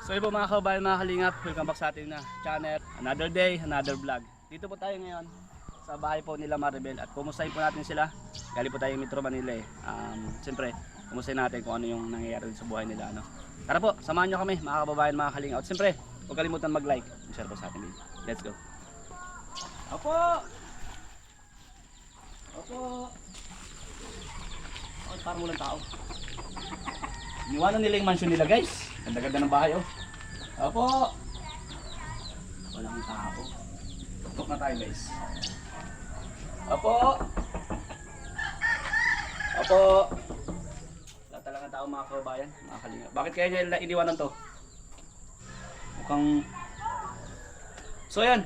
So yun po mga kabayan, mga kalingap, welcome back sa ating channel. Another day, another vlog. Dito po tayo ngayon sa bahay po nila Maribel at kumustahin po natin sila. Galing po tayo Metro Manila eh. Siyempre, kumustahin natin kung ano yung nangyayari sa buhay nila. Ano. Tara po, samahan nyo kami mga kababayan, mga kalingap. At siyempre, huwag kalimutan mag-like and share po sa ating video. Let's go. Opo! Opo! Oh, parang walang tao. Iniwanan nila yung mansion nila guys. Ganda-ganda ng bahay oh. Opo! Walang tao. Tutok na tayo guys. Opo! Opo! Wala talagang tao mga kababayan, mga kalingap. Bakit kaya nila iniwanan to? Mukhang... So yan,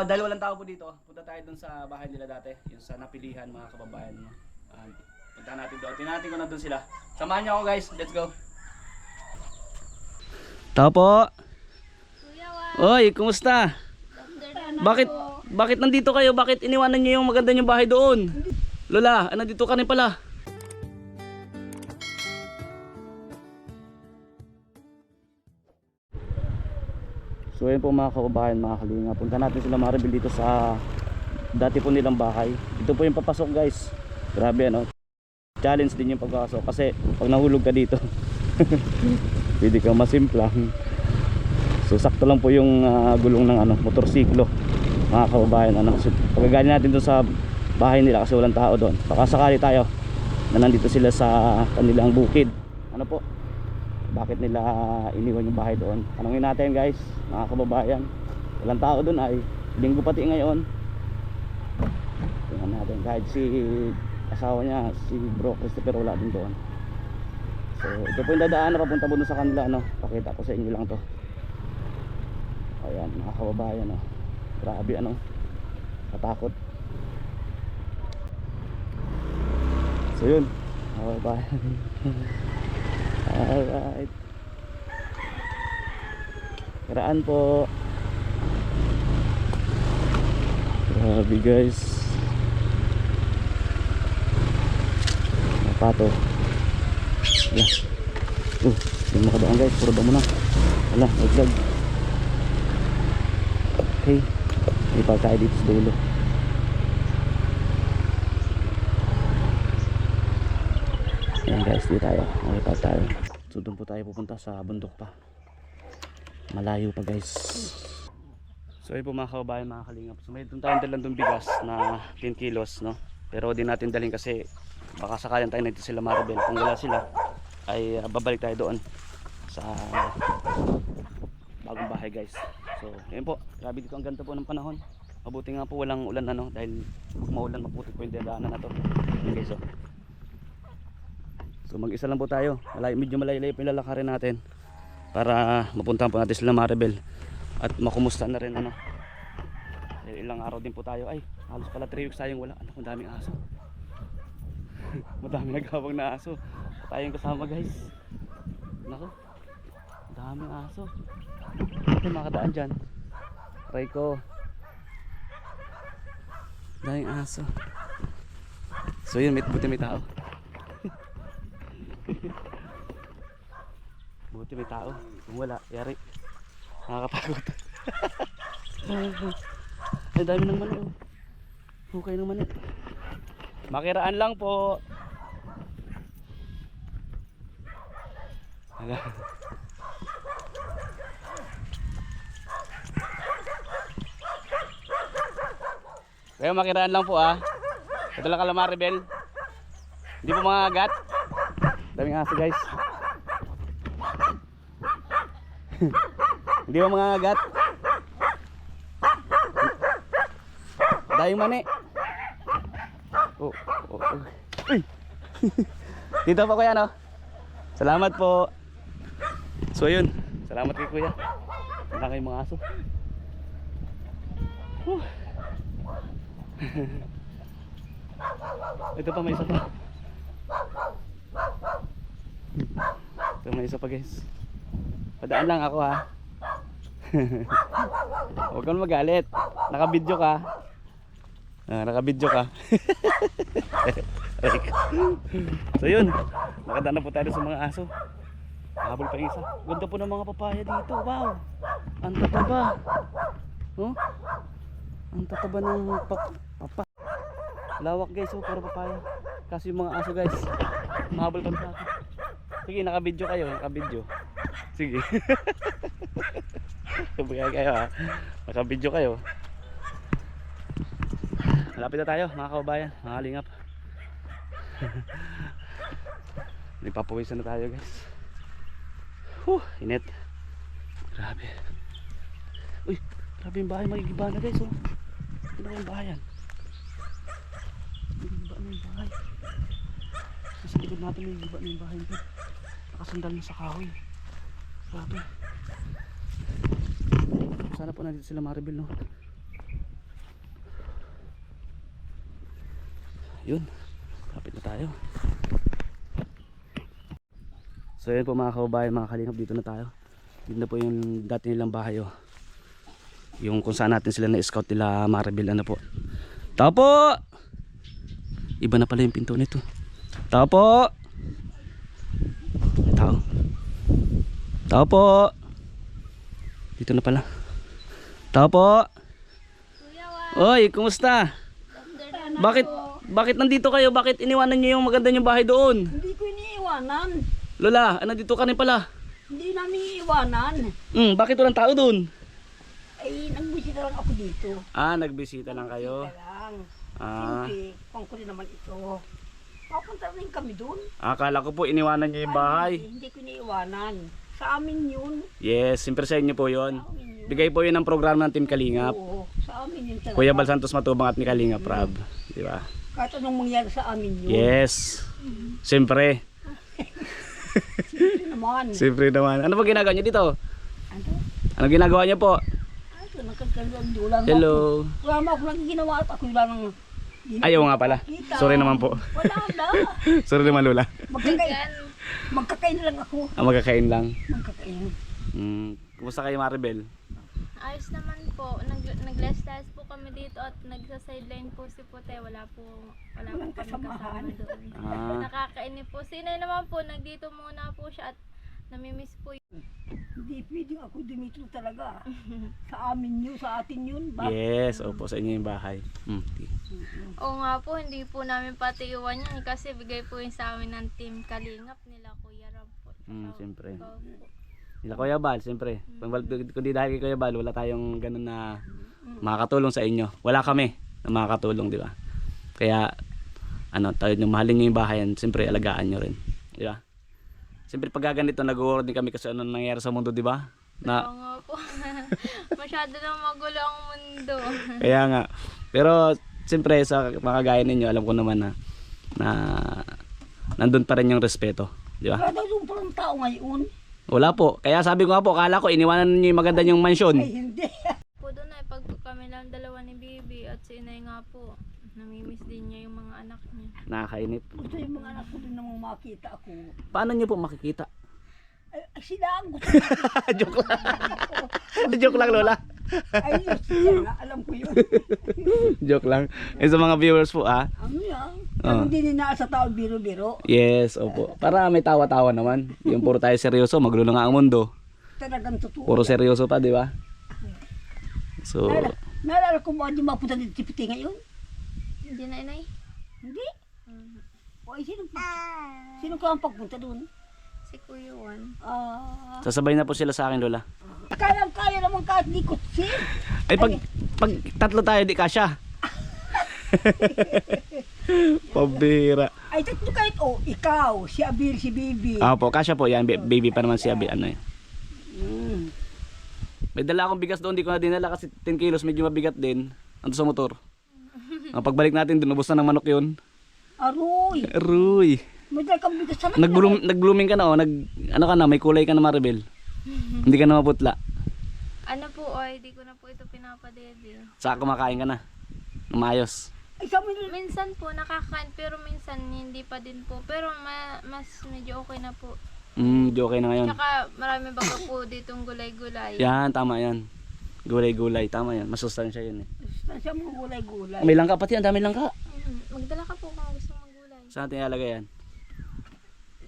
dahil walang tao po dito, punta tayo dun sa bahay nila dati. Yung sa napilihan mga kababayan. Punta natin doon. Tinatin ko na doon sila. Samahan niyo ako guys. Let's go. Tao po. Oy, kumusta? Bakit nandito kayo? Bakit iniwanan niyo yung maganda niyong bahay doon? Lola, nandito ka rin pala. So yun po mga kababayan, mga kalinga. Punta natin sila Maribel dito sa dati po nilang bahay. Ito po yung papasok guys. Grabe ano. Challenge din yung pagpasok kasi pag nahulog ka dito pwede ka masimplang. So sakto lang po yung gulong ng motorsiklo mga kababayan ano. So, pagagaling natin doon sa bahay nila kasi walang tao doon. Baka sakali tayo na nandito sila sa kanilang bukid. Ano po? Bakit nila iniwan yung bahay doon? Tanungin natin guys, mga kababayan. Walang tao doon ay linggo pati ngayon. Tingnan natin kahit si asawa niya, si Bro Christopher wala din doon. So ito po yung dadaan na papunta po doon sa kanila ano. Pakita ko sa inyo lang to. Ayan mga kababayan no. Grabe ano. Katakot. So yun mga kababayan. Alright. Karaan po. Grabe guys. Pato. Wala. Hindi makadaan guys. Puro damo na. Wala. Nagdag. Okay. Hindi pa tayo dito sa dulo. Ayan guys. Dito tayo. Okay pa tayo. So doon po tayo pupunta sa bundok pa. Malayo pa guys. So ayun po mga kababayan, mga kalingap. So may doon tayong dalang doon bigas na 10 kilos no. Pero di natin dalhin kasi baka sakayan tayo nandito sila Maribel. Kung wala sila ay babalik tayo doon sa bagong bahay guys. So ayun po, grabe dito ang ganda po ng panahon. Mabuti nga po walang ulan ano, dahil pag maulan maputik po yung dadaanan na to. Ayun guys oh. So mag isa lang po tayo, medyo malayo-layo po yung lalakarin natin para mapuntahan po natin sila Maribel at makumusta na rin ano. Dahil ilang araw din po tayo, ay halos pala 3 weeks tayong wala. Ano, ang daming aso. Madami naghabang na aso. Tayong kasama guys. Nako. Daming aso. Ito makadaan dyan. Try ko. Daming aso. So yun, buti may tao. Buti may tao. Kung wala, yari. Nakakatakot. Ay dami ng mani oh. Hukay ng mani. Makiraan lang po. Kaya makiraan lang po ah. Ito lang kala Maribel. Hindi po mga agat. Daming aso guys. Hindi po mga agat. Daming mani. Oh. Uy. Dito po kuya no. Salamat po. So yun. Salamat kay kuya. Wala kayong mga aso. Ito pa may isa pa. Ito may isa pa guys. Padaan lang ako ha. Huwag kang magalit. Naka-video ka. Naka-video ka. So yun, nakadaan na po tayo sa mga aso. Habol pa yung isa. Ganda po ng mga papaya dito. Wow. Ang tataba. Oh? Ang tataba ng papa. Lawak guys, oh, puro papaya. Kasi yung mga aso guys, mahabol pa sa akin. Sige, naka-video kayo, naka-video. Sige. Sabagay kayo ha. Naka-video kayo. Malapit na tayo mga kababayan, mga kalingap. Nagpapawisan na tayo guys. Init. Grabe. Uy, grabe yung bahay, magigiba na guys. Oh. Ano ba yung bahay yan? Magigiba na yung bahay. Sa likod natin magigiba na yung bahay. Nakasandal na sa kahoy. Grabe. Sana po nandito sila Maribel, no? Yun, kapit na tayo. So yun po mga kababayan, mga kalingap, dito na tayo. Dito na po yung dati nilang bahay, oh. Yung kung saan natin sila na-scout nila Maribel, ano po. Tao po! Iba na pala yung pinto nito. Tao po! May tao. Tao po! Dito na pala. Tao po! Oy, kumusta? Bakit nandito kayo? Bakit iniwanan niyo yung maganda niyong bahay doon? Hindi ko iniiwanan. Lola, nandito ka rin pala. Hindi namin iiwanan. Bakit walang tao doon? Ay, nagbisita lang ako dito. Nagbisita lang kayo. Bisita lang. Ah, Siyempre, kung ko rin naman ito. Papunta rin kami doon. akala ko po iniwanan niyo yung bahay. Hindi ko iniiwanan. Sa amin yun. Yes, siyempre sa inyo po yun. Sa amin yun. Bigay po yun ng programa ng Team Kalingap. Oo, sa amin yun talaga. Kuya Bal Santos Matubang at ni Kalingap Rab. Di ba? Kahit anong mangyari sa amin yun. Yes. Siyempre. Siyempre naman. Siyempre naman. Ano ba ginagawa niyo dito? Ano? Ano ginagawa niyo po? Ito, nakagkaluan. Hello. Wala mo ako lang ginawa at ako lang ng... Ayaw nga pala. Sorry naman po. Wala na. Sorry naman Lola. Magkakain lang ako. Magkakain lang. Magkakain. Kumusta kayo Maribel? Ayos naman po. Nag-last test po kami dito at nagsa-sideline po si Puti. Wala po kami kasama doon. Nakakainip po. Sinay naman po, nagdito muna po siya at namimiss po yun. Hindi pwedeng ako dumito talaga. Sa amin yun, sa atin yun. Yes, opo, sa inyo yung bahay. Oo nga po, hindi po namin pati iwan yan kasi bigay po yun sa amin ng Team Kalingap nila Kuya Rob po. Siyempre. Ikaw po. Nila Kuya Bal, siyempre. Kung di dahil kay Kuya Bal, wala tayong ganun na makakatulong sa inyo. Wala kami na makakatulong, di ba? Kaya, tayo nyo, mahalin nyo yung bahay, siyempre alagaan nyo rin. Di ba? Siyempre pag ganito, nag-worry din kami kasi ano nangyayari sa mundo, di ba? Oo nga po. Masyado na magulo ang mundo. Kaya nga. Pero, siyempre sa mga gaya ninyo, alam ko naman na nandun pa rin yung respeto. Di ba? Wala daw yung parang tao ngayon. Wala po. Kaya sabi ko nga po, kala ko iniwanan niyo yung maganda yung mansyon. Ay, hindi. Po doon ay pag kami lang dalawa ni Bibi at si Inay nga po, namimiss din niya yung mga anak niya. Nakakainip. Gusto yung mga anak ko din namang makita ako. Paano niyo po makikita? Ay sila ang gusto. Joke lang. Joke lang, Lola. Ay, sila, alam ko yun. Joke lang. Eh, sa mga viewers po, Ano yan? Ano din na sa tao biro-biro. Yes, opo. Para may tawa-tawa naman. Yung puro tayo seryoso, maglulo nga ang mundo. Talagang totoo. Puro seryoso pa, di ba? So, Naalala ko mo, hindi mapunta dito si Piti ngayon? Hindi na, Inay? Hindi. O, ay, sino ka ang pagpunta doon? Si Kuya Juan. sasabay na po sila sa akin, Lola. Kaya naman kahit di kutsi. Ay, pag tatlo tayo, di kasya. Pabira. Ay, tatlo kahit, ikaw, si Abil, si Bibi. Po, kasya po yan. Baby pa naman si Abi. Ano yan. May dala akong bigas doon, di ko na dinala kasi 10 kilos, medyo mabigat din. Ando sa motor. Pagbalik natin, dinubos na ng manok yun. Aroy. Aruy. May dala kang bigas sa Nag-blooming ka na, ano ka na, may kulay ka na Maribel. Hindi ka na maputla. Ano po, di ko na po ito pinapadede. Saka kumakain ka na. Maayos. Ay, sa amin, Minsan po nakakain pero minsan hindi pa din po. Pero mas medyo okay na po. Okay na ngayon. Tsaka marami baga po ditong gulay-gulay. Yan, tama yan. Gulay-gulay, tama yan. Masustansya yun eh. sa mga gulay-gulay. May langka, pati ang dami langka. Magdala ka po kung gusto mong gulay. Saan natin ilalagay yan?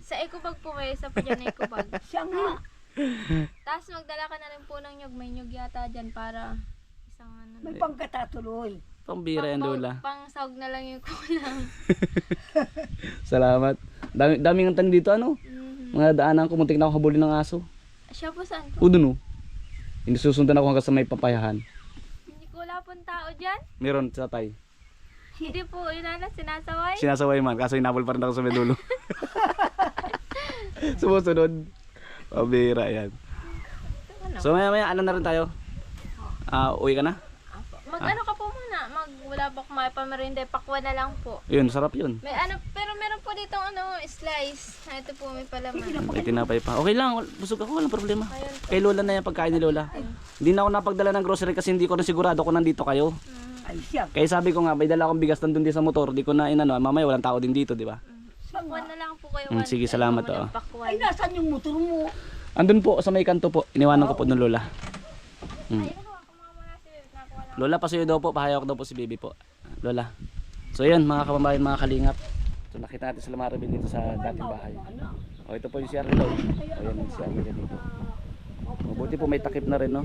Sa Ecobag po kayo, sa pa dyan na Ecobag. Siya nga. Tapos magdala ka na rin po ng nyug. May nyug yata dyan para isang ano. May pangkatatuloy. Pambira yan, Lola. Pang sahog na lang yung kulang. Salamat. Daming ang dito, ano? Mga daanan ko, muntik na ako habulin ng aso. Siya po saan po? O dun, oh. Hindi susundan ako hanggang sa may papayahan. Hindi ko wala pong tao dyan. Meron sa tay. Hindi po, inana, sinasaway. Sinasaway man, kaso hinabol pa rin ako sa may dulo. Sumusunod. Pambira yan. So maya ano na rin tayo? Uwi ka na? Mag-ano ka po muna? Wala pa kumain pa merinda, pakwa na lang po. Yun, sarap yun. May ano, pero meron po dito slice. Ito po may palaman. May tinapay pa. Okay lang, busog ako, walang problema. Ayun po. Kay Lola na yung pagkain ni Lola. Hindi na ako napagdala ng grocery kasi hindi ko rin sigurado kung nandito kayo. Ay siya. Kaya sabi ko nga, may dala akong bigas nandun din sa motor. Di ko na inano, mamaya walang tao din dito, di ba? Pakwan na lang po kayo. Sige, salamat, oh. Ay, nasan yung motor mo? Andun po sa may kanto po. Iniwanan ko po ng Lola. Lola, pasuyo daw po, pahayok daw po si Baby po. Lola. So yun, mga kababayan, mga kalingap. So nakita natin sila Maribel dito sa dating bahay. O ito po yung CR nila. O yan yung CR nila dito. Mabuti po may takip na rin, no?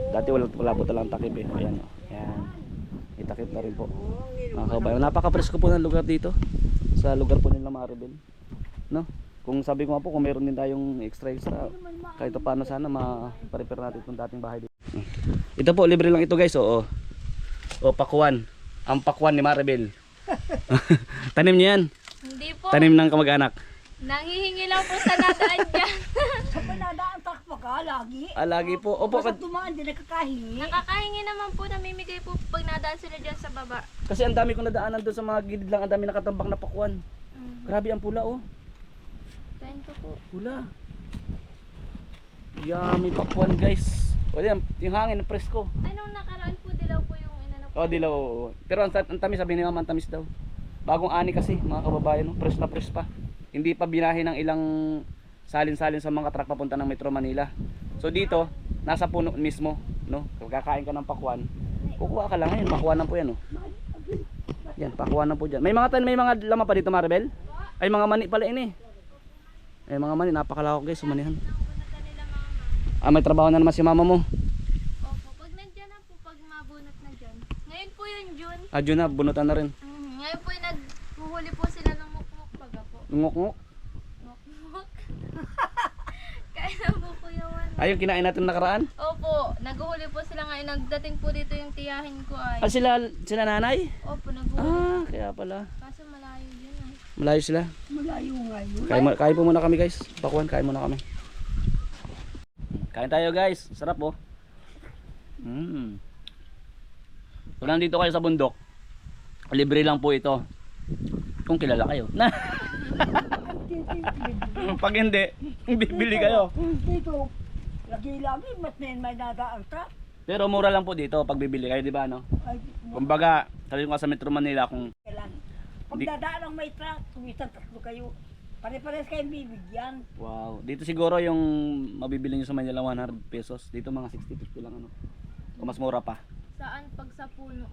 Dati wala po talang takip eh. Ayan, o. Ayan. May takip na rin po. Mga kababayan, napaka-presko po ng lugar dito. Sa lugar po nila Maribel. No? Kung sabi ko nga po, kung meron din tayong extra, kahit paano sana ma-prepare natin itong dating bahay dito. Ito po, libre lang ito guys. O pakwan. Ang pakwan ni Maribel. Tanim niya yan. Hindi po. Tanim ng kamag-anak. Nanghihingi lang po sa nadaan dyan. Sa panadaan takpa ka, lagi. Lagi po. Opo, Basta tumaan, di nakakahingi. Nakakahingi naman po, namimigay po pag nadaan sila dyan sa baba. kasi ang dami kong nadaanan doon sa mga gilid lang. Ang dami nakatambak na pakwan. Grabe ang pula, oh. Kain ko po. Pula. Yummy pakwan guys. O yan, yung hangin, presko. Anong nakaraan po, dilaw po yung inano po. Oh, dilaw. Pero ang tamis, sabi ni Mama, ang tamis daw. Bagong ani kasi, mga kababayan, no? Fresh na fresh pa. Hindi pa binahe ng ilang salin-salin sa mga truck papunta ng Metro Manila. So dito, nasa puno mismo, no? Kung kakain ka ng pakwan, kukuha ka lang ngayon, pakwanan po yan, no? Yan, pakwanan po dyan. May mga laman pa dito, Maribel? Ay, mga mani pala ini. Ay, mga mani, napakalawak guys, sumanihan. May trabaho na naman si mama mo. Opo, pag nandyan na po, pag mabunot na dyan. Ngayon po yung June. Adyo na, bunutan na rin. Ngayon po yung naghuhuli po sila ng mukmuk baga po. Ngok-ngok. Mukmuk. Kaya na po Kuya Juan. Ay, yung kinain natin nakaraan? Opo, naghuhuli po sila ngayon. Nagdating po dito yung tiyahin ko ay. Sila nanay? Opo, naghuhuli. Kaya pala. Kaso malayo yun ay. Malayo sila. Malayo ngayon. Kain po muna kami guys. Pakwan, kain muna kami. Kain tayo guys. Sarap oh. Kung nandito kayo sa bundok, libre lang po ito. Kung kilala kayo. Pag hindi, bibili kayo. Dito, lagi-lagi, mas may nadaan ka. Pero mura lang po dito pag bibili kayo, di ba no? Ay, Kumbaga, sabi ko nga sa Metro Manila kung kailan. Pag dadaan ang may truck, tumisan tatlo kayo. Pare-pares kayong bibigyan. wow, dito siguro yung mabibili nyo sa Manila 100 pesos. Dito mga 60-50 lang ano. O mas mura pa. Saan? Pag sa puno.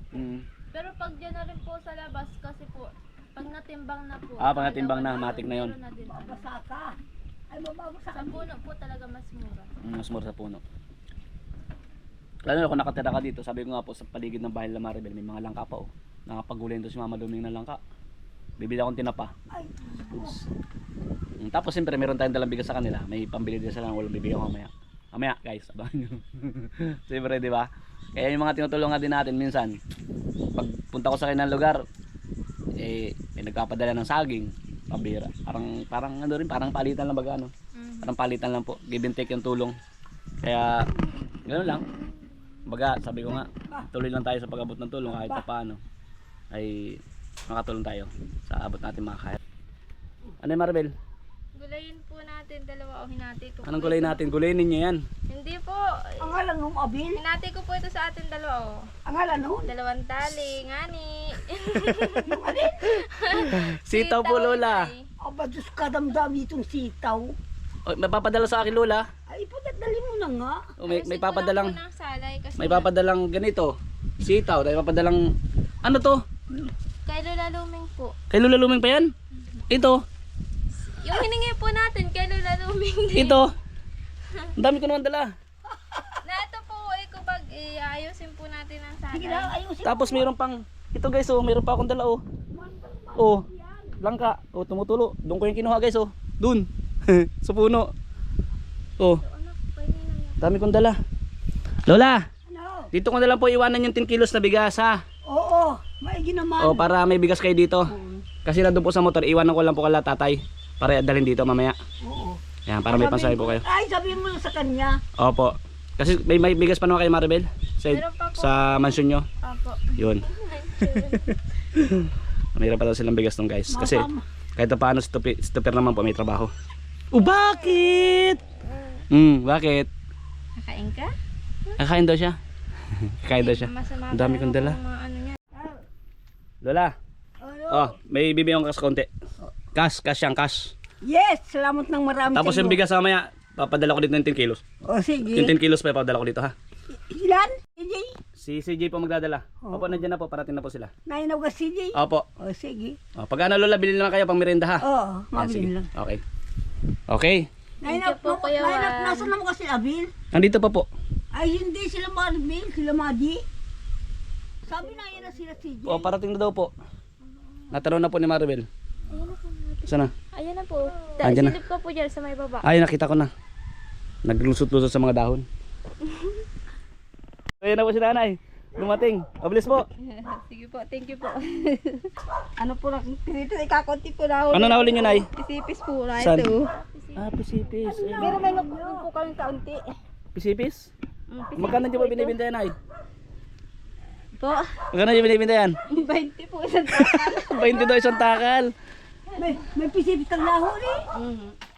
Pero pag dyan na rin po sa labas kasi po, pag natimbang na po. Pag natimbang na, matik na yun. meron na din. Babasa ka. Ay, mababasa Sa puno po talaga mas mura. Mas mura sa puno. Lalo na kung nakatira ka dito, sabi ko nga po sa paligid ng bahay nila Maribel, may mga langka pa oh. Nakapagulay doon si Mama Duming ng langka. Bibili akong tinapa. Ay, Foods. Tapos siyempre meron tayong dalang bigas sa kanila. May pambili din sila ng walang bibigyan ko mamaya. Mamaya guys, abangan nyo. Siyempre di ba? Kaya yung mga tinutulungan din natin minsan, pag punta ko sa kanilang lugar, may nagpapadala ng saging, pabira. Parang ano rin, parang palitan lang baga ano. Parang palitan lang po. Give and take yung tulong. Kaya ganoon lang. Baga, sabi ko nga, tuloy lang tayo sa pag-abot ng tulong kahit pa paano. Ay makatulong tayo sa abot natin mga kaya. Ano yung Maribel? Gulayin po natin, dalawa o hinati ko. Anong gulay natin? Gulayin ninyo yan. Hindi po. ang ngalan ng abil. Hinati ko po ito sa atin dalawa o. Ang ngalan nun. Dalawang tali, ngani. Sitaw po Lola. Inay. Aba, Diyos kadamdami itong sitaw. O, may papadala sa akin Lola. Ay, padadali mo na nga. O, may Ayusin ko papadalang lang po ng salay kasi may papadalang ganito. Sitaw, may papadalang ano to? kay Lola Luming po. Kay Lola Luming pa yan? Ito. Yung hiningi po natin kay Lola Luming din. Ito. Ang dami ko naman dala. Na ito po, kubag, ayusin po natin ang Sige sana. lang, ayusin. Tapos mayroon pang, ito guys oh, mayroon pa akong dala oh. Oh, langka. Oh, tumutulo. Doon ko yung kinuha guys oh. Doon. Sa puno. Oh, Anak, pwede na yan. dami kong dala. Lola, Ano? dito ko na lang po iwanan yung 10 kilos na bigas ha. Oo, maigi naman. Oh, para may bigas kayo dito. Kasi nandun po sa motor, iwanan ko lang po kala tatay. Para dalhin dito mamaya. Oo. Yan, para may pansahe po kayo. Ay, sabihin mo sa kanya. Opo. Kasi may bigas pa naman kayo Maribel? Meron pa po. Sa mansion nyo? Opo. Yun. Mayroon pa daw silang bigas nung guys. Kasi kahit na paano stupper naman po may trabaho. Oh, bakit? Bakit? Kakain ka? Kakain daw siya. Kakain daw siya. Masama Ang dami kong dala. mga ano niya. Lola, Ano? oh, may bibigyan ko kas konti. Cash yang cash. Yes, salamat ng marami. Tapos yung bigas mamaya, papadala ko dito ng 10 kilos. O, sige. Yung 10 kilos pa ipapadala ko dito ha. Ilan? CJ? Si CJ po magdadala. Opo, nandiyan na po, parating na po sila. Nainaw ka CJ? Opo. O, sige. Oh, pag ano Lola, bilhin naman kayo pang merienda ha. Oo, Yan, sige. mabilin lang. Okay. Okay. Nainaw Thank you po, Kuya Juan. Nasaan naman kasi Abil? Nandito pa po. Ay, hindi sila Marbil, sila Madi. Sabi na yan na sila CJ. Oh, parating na daw po. Natanong na po ni Maribel. Ayan na po. Sana? Ayan na po. Andyan na. Silip ko po dyan sa may baba. Ay, nakita ko na. Naglusot-lusot sa mga dahon. Ayan na po si nanay. Dumating. Mabilis po. Sige po, thank you po. Ano po lang, dito ikakunti po na Ano nahuli nyo, nay? Isipis po na Saan? ito. Ah, pisipis. Pero may nag po kami kaunti. Pisipis? Magkano nyo ba binibinta yan, ay? Po? Magkano nyo binibinta yan? 20 po isang takal. 20 daw isang takal. May pisipis kang lahuli.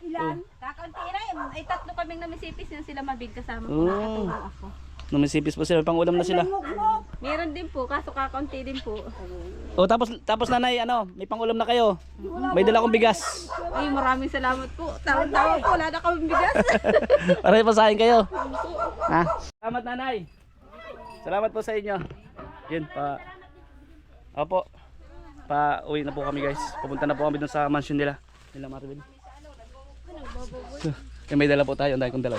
Ilan? Kakaunti na yun. Ay tatlo kaming namisipis yun sila mabig kasama ko. Oh. Nakatulong ako. Numisipis po sila. Pang ulam na sila. Mugmog. Meron din po, kaso kakaunti din po. Oh, tapos nanay, ano, may pang ulam na kayo. May dala kong bigas. Ay, maraming salamat po. Tawa-tawa po, wala na kaming bigas. Para pasahin kayo. Ha? Salamat nanay. Salamat po sa inyo. Yun pa. Opo. Pa uwi na po kami guys. Pupunta na po kami dun sa mansion nila. Nila Maribel. So, may dala po tayo. Ang dahil kong dala.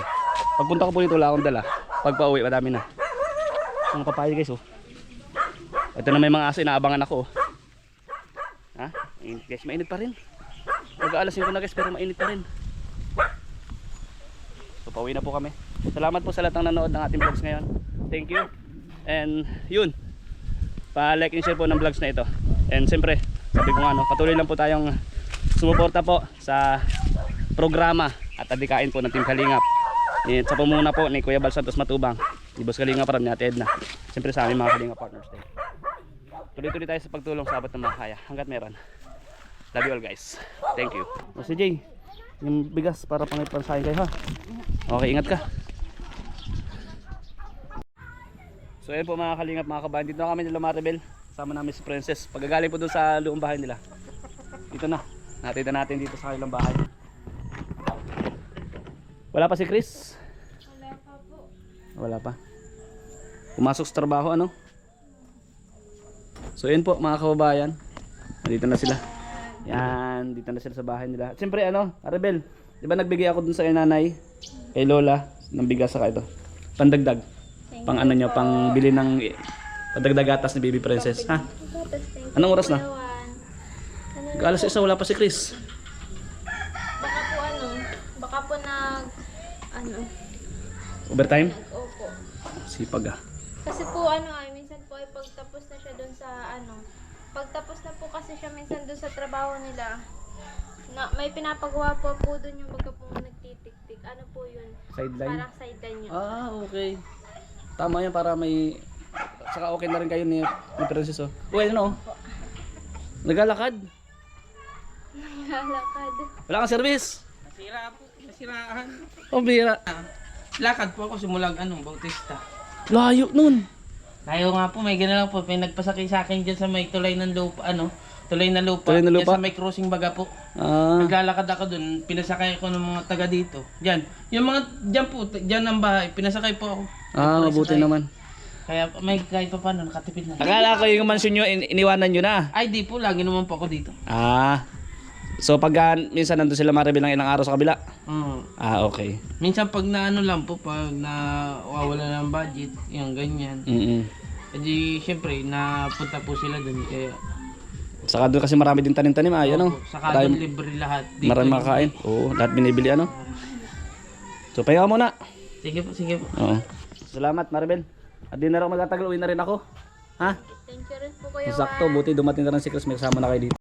Pagpunta ko po dito wala akong dala. Pag pa uwi madami na. Mga papaya guys oh. Ito na may mga aso inaabangan ako oh. Ha? Mainit guys. Mainit pa rin. Mag-aalas 5 na guys pero mainit pa rin. So pauwi na po kami. Salamat po sa lahat ng nanood ng ating vlogs ngayon. Thank you. And yun. Pa-like and share po ng vlogs na ito. And siyempre, sabi ko nga no, patuloy lang po tayong sumuporta po sa programa at adikain po ng Team Kalingap. And sa pumuna po ni Kuya Bal Santos Matubang, ni Boss Kalingap Ram ni Ate Edna. Siyempre sa aming mga Kalingap partners din. Tuloy-tuloy tayo sa pagtulong sa abot ng mga kaya hanggat meron. Love you all guys. Thank you. O si Jay, yung bigas para pangipansahin kayo ha. Okay, ingat ka. So ayun po mga Kalingap, mga kabayan. Dito na kami nila Maribel. Kasama namin si Princess. Pagkagaling po doon sa luong bahay nila. Dito na. Nakita natin dito sa kanilang bahay. Wala pa si Chris? Wala pa po. Wala pa. Pumasok sa trabaho ano? So ayun po mga kababayan. Dito na sila. Yan, dito na sila sa bahay nila. Siyempre ano, Maribel, di ba nagbigay ako dun sa kay nanay, kay Lola, ng bigas saka ito. Pandagdag. Pang ano nyo, pang bili ng padagdag gatas ni Baby Princess. Ha? Anong oras na? Alas 1 wala pa si Chris. Baka po Overtime? opo. Sipag ah. Kasi po ay minsan po ay pagtapos na siya doon sa pagtapos na po kasi siya minsan doon sa trabaho nila. Na may pinapagawa po doon yung baga po nagtitik-tik. Ano po yun? Sideline? Parang sideline yun. Ah, okay. Tama yan para may... Saka okay na rin kayo ni Princess oh. Uy, ano? Naglalakad? Lalakad. Wala kang service? Nasira po, nasiraan. Oh, bira. Lakad po ako simulang Bautista. Layo nun. Tayo nga po, may gano'n lang po, may nagpasakay sa akin dyan sa may tulay ng lupa, tulay na lupa. Tulay na lupa? Dyan sa may crossing baga po. Ah, Naglalakad ako dun, pinasakay ko ng mga taga dito. Dyan, yung mga, dyan po, dyan ang bahay, pinasakay po ako. mabuti Pinasakay. naman. Kaya may kahit pa paano, nakatipid na. Akala ko yung mansion nyo, iniwanan nyo na. Ay di po, lagi naman po ako dito. Ah, So pag minsan nandun sila Maribel ng ilang araw sa kabila. Ah, okay. Minsan pag naano lang po, pag nawawala ng budget, yung ganyan. E di, syempre, napunta po sila dun. Kaya, Saka doon kasi marami din tanim-tanim, ano? saka dun libre lahat. Dito, Marami makakain. Oo, lahat binibili, ano? So, pahinga ka muna. Sige po, sige po. Oo. Salamat, Maribel. At di na rin ako magtatagal, uwi na rin ako. Ha? Thank you rin po Kuya Sakto, buti dumating ka ng si Chris, may kasama na kayo dito.